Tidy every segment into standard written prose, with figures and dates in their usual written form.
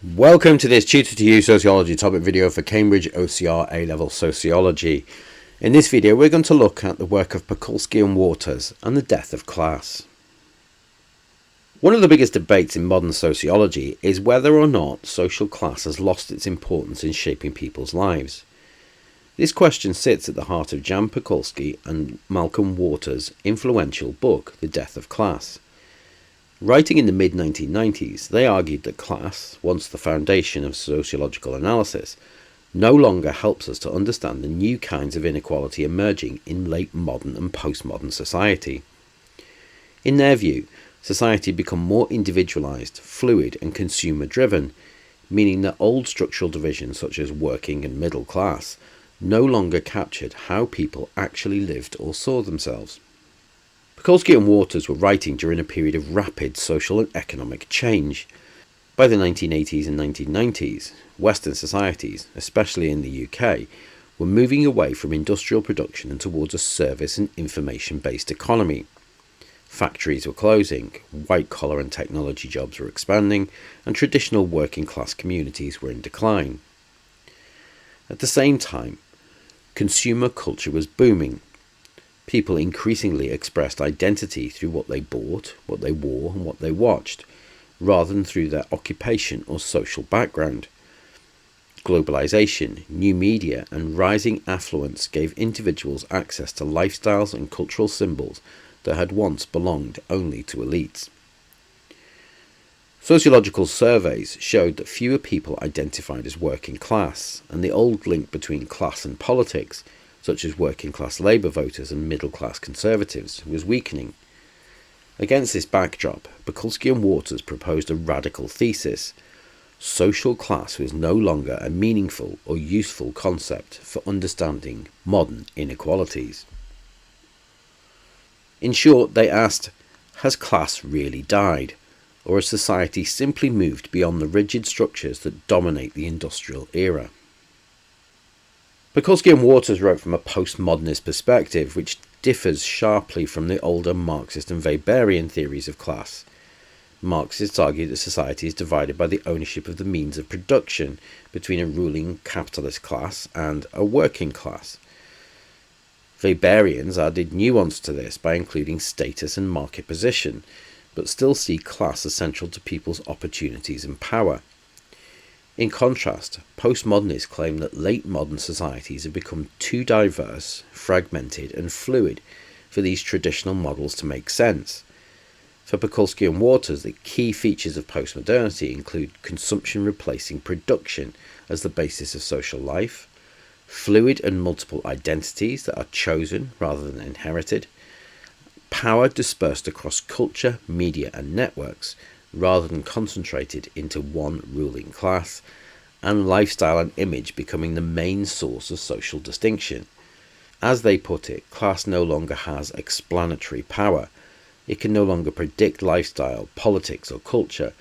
Welcome to this Tutor2U Sociology topic video for Cambridge OCR A-Level Sociology. In this video we're going to look at the work of Pakulski and Waters and the death of class. One of the biggest debates in modern sociology is whether or not social class has lost its importance in shaping people's lives. This question sits at the heart of Jan Pakulski and Malcolm Waters' influential book, The Death of Class. Writing in the mid-1990s, they argued that class, once the foundation of sociological analysis, no longer helps us to understand the new kinds of inequality emerging in late modern and postmodern society. In their view, society had become more individualised, fluid and consumer-driven, meaning that old structural divisions such as working and middle class no longer captured how people actually lived or saw themselves. Pakulski and Waters were writing during a period of rapid social and economic change. By the 1980s and 1990s, Western societies, especially in the UK, were moving away from industrial production and towards a service and information-based economy. Factories were closing, white-collar and technology jobs were expanding, and traditional working-class communities were in decline. At the same time, consumer culture was booming. People increasingly expressed identity through what they bought, what they wore, and what they watched, rather than through their occupation or social background. Globalization, new media, and rising affluence gave individuals access to lifestyles and cultural symbols that had once belonged only to elites. Sociological surveys showed that fewer people identified as working class, and the old link between class and politics, such as working-class Labour voters and middle-class Conservatives, was weakening. Against this backdrop, Pakulski and Waters proposed a radical thesis. Social class was no longer a meaningful or useful concept for understanding modern inequalities. In short, they asked, has class really died, or has society simply moved beyond the rigid structures that dominate the industrial era? Pakulski and Waters wrote from a postmodernist perspective, which differs sharply from the older Marxist and Weberian theories of class. Marxists argued that society is divided by the ownership of the means of production between a ruling capitalist class and a working class. Weberians added nuance to this by including status and market position, but still see class as central to people's opportunities and power. In contrast, postmodernists claim that late modern societies have become too diverse, fragmented and fluid for these traditional models to make sense. For Pakulski and Waters, the key features of postmodernity include consumption replacing production as the basis of social life, fluid and multiple identities that are chosen rather than inherited, power dispersed across culture, media and networks, rather than concentrated into one ruling class, and lifestyle and image becoming the main source of social distinction. As they put it, class no longer has explanatory power. It can no longer predict lifestyle, politics or culture,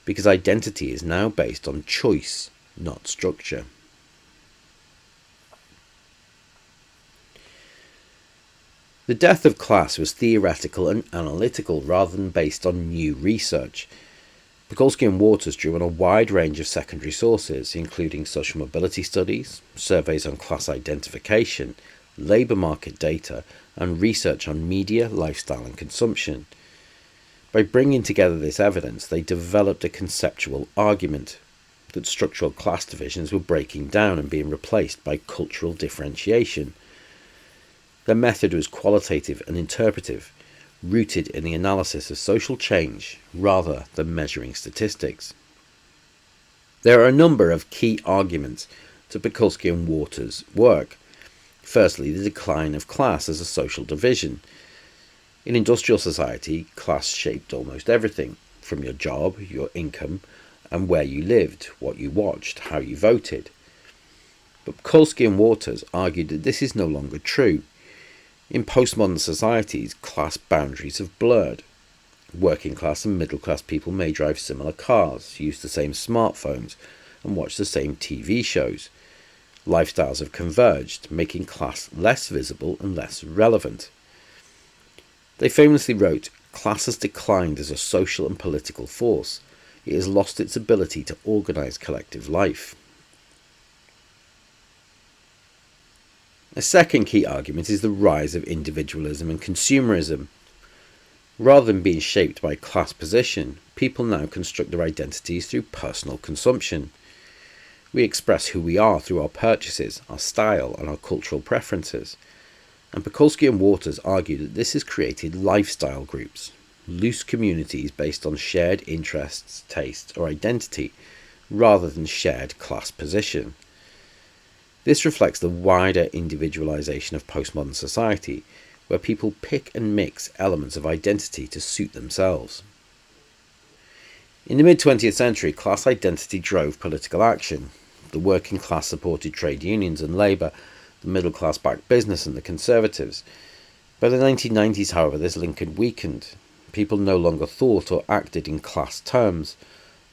because identity is now based on choice, not structure. The death of class was theoretical and analytical rather than based on new research. Pakulski and Waters drew on a wide range of secondary sources, including social mobility studies, surveys on class identification, labour market data, and research on media, lifestyle and consumption. By bringing together this evidence, they developed a conceptual argument that structural class divisions were breaking down and being replaced by cultural differentiation. Their method was qualitative and interpretive, rooted in the analysis of social change rather than measuring statistics. There are a number of key arguments to Pakulski and Waters' work. Firstly, the decline of class as a social division. In industrial society, class shaped almost everything, from your job, your income, and where you lived, what you watched, how you voted. But Pakulski and Waters argued that this is no longer true. In postmodern societies, class boundaries have blurred. Working class and middle class people may drive similar cars, use the same smartphones, and watch the same TV shows. Lifestyles have converged, making class less visible and less relevant. They famously wrote, "Class has declined as a social and political force. it has lost its ability to organise collective life. A second key argument is the rise of individualism and consumerism. Rather than being shaped by class position, people now construct their identities through personal consumption. We express who we are through our purchases, our style, and our cultural preferences. And Pakulski and Waters argue that this has created lifestyle groups, loose communities based on shared interests, tastes, or identity, rather than shared class position. This reflects the wider individualisation of postmodern society, where people pick and mix elements of identity to suit themselves. In the mid-20th century, class identity drove political action. The working class supported trade unions and labour, the middle class backed business and the Conservatives. By the 1990s, however, this link had weakened. People no longer thought or acted in class terms.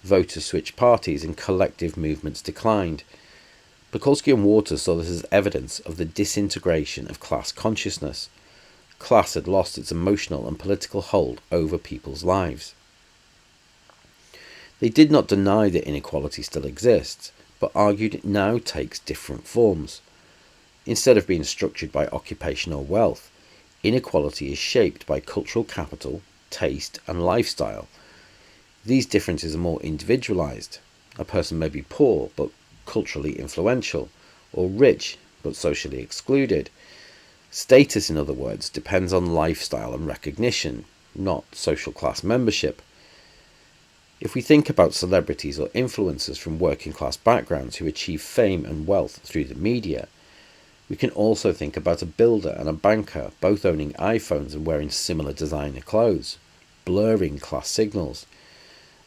Voters switched parties and collective movements declined. Pakulski and Waters saw this as evidence of the disintegration of class consciousness. Class had lost its emotional and political hold over people's lives. They did not deny that inequality still exists, but argued it now takes different forms. Instead of being structured by occupation or wealth, inequality is shaped by cultural capital, taste, and lifestyle. These differences are more individualised. A person may be poor but culturally influential, or rich but socially excluded. Status, in other words, depends on lifestyle and recognition, not social class membership. If we think about celebrities or influencers from working class backgrounds who achieve fame and wealth through the media, we can also think about a builder and a banker both owning iPhones and wearing similar designer clothes, blurring class signals.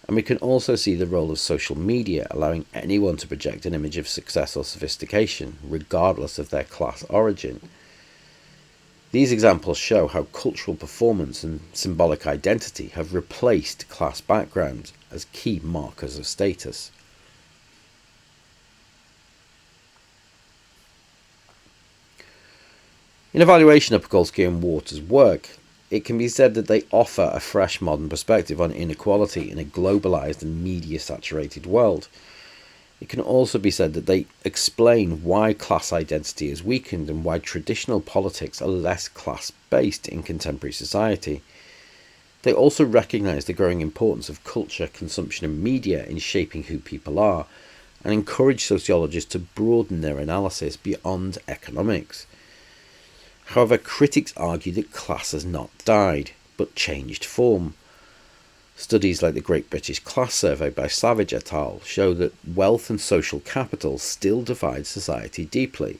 And we can also see the role of social media allowing anyone to project an image of success or sophistication, regardless of their class origin. These examples show how cultural performance and symbolic identity have replaced class background as key markers of status. In evaluation of Pakulski and Waters' work, it can be said that they offer a fresh modern perspective on inequality in a globalised and media-saturated world. It can also be said that they explain why class identity is weakened and why traditional politics are less class-based in contemporary society. They also recognise the growing importance of culture, consumption and media in shaping who people are, and encourage sociologists to broaden their analysis beyond economics. However, critics argue that class has not died, but changed form. Studies like the Great British Class Survey by Savage et al. Show that wealth and social capital still divide society deeply.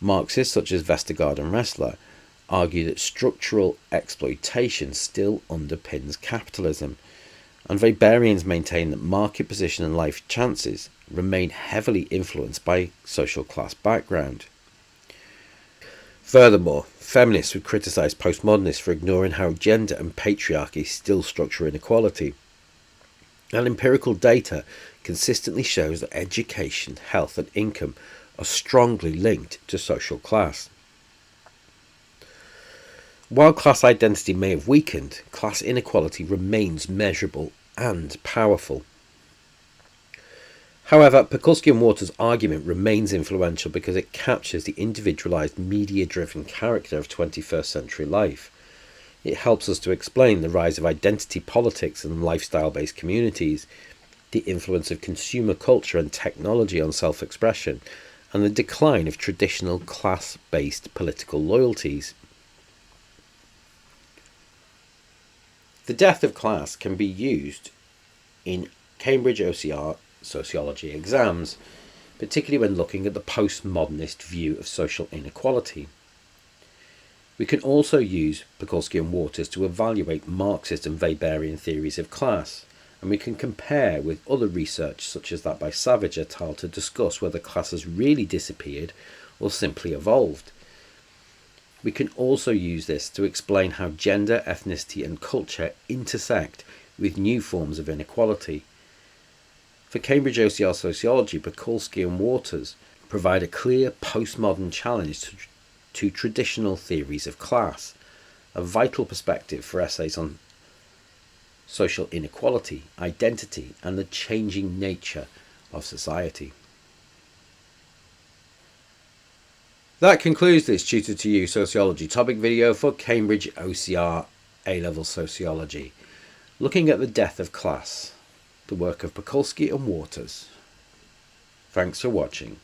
Marxists such as Vestergaard and Ressler argue that structural exploitation still underpins capitalism, and Weberians maintain that market position and life chances remain heavily influenced by social class background. Furthermore, feminists would criticise postmodernists for ignoring how gender and patriarchy still structure inequality. And empirical data consistently shows that education, health and income are strongly linked to social class. While class identity may have weakened, class inequality remains measurable and powerful. However, Pakulski and Waters' argument remains influential because it captures the individualised, media-driven character of 21st century life. It helps us to explain the rise of identity politics and lifestyle-based communities, the influence of consumer culture and technology on self-expression, and the decline of traditional class-based political loyalties. The death of class can be used in Cambridge OCR Sociology exams, particularly when looking at the postmodernist view of social inequality. We can also use Pakulski and Waters to evaluate Marxist and Weberian theories of class, and we can compare with other research such as that by Savage et al. To discuss whether class has really disappeared or simply evolved. We can also use this to explain how gender, ethnicity and culture intersect with new forms of inequality. For Cambridge OCR Sociology, Pakulski and Waters provide a clear postmodern challenge to traditional theories of class, a vital perspective for essays on social inequality, identity, and the changing nature of society. That concludes this Tutor2U Sociology topic video for Cambridge OCR A-Level Sociology, looking at the death of class, the work of Pakulski and Waters. Thanks for watching.